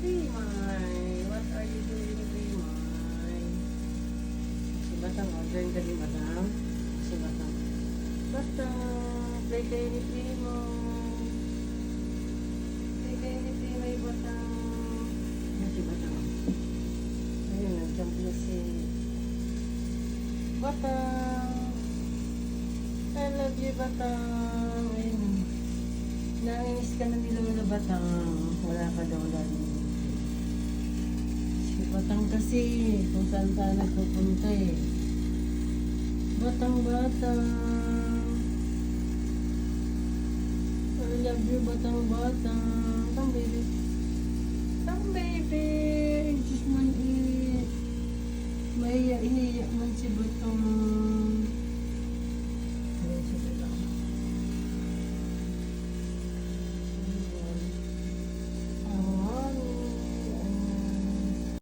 Primay, what are you doing, Primay? Si Batang, join ka din, Batang. Si Batang. Batang, play kayo ni Primay. Play kayo ni Primay, Batang. Yan si Batang. Ayun, nag-jump na si Batang. I love you, Batang. Ayun. Nainis ka na ni Lola, Batang. Wala ka daw lagi. Si Batang kasi, kung saan saan nagpupunta eh. Batang, Batang. I love you, Batang, Batang. Batang, baby.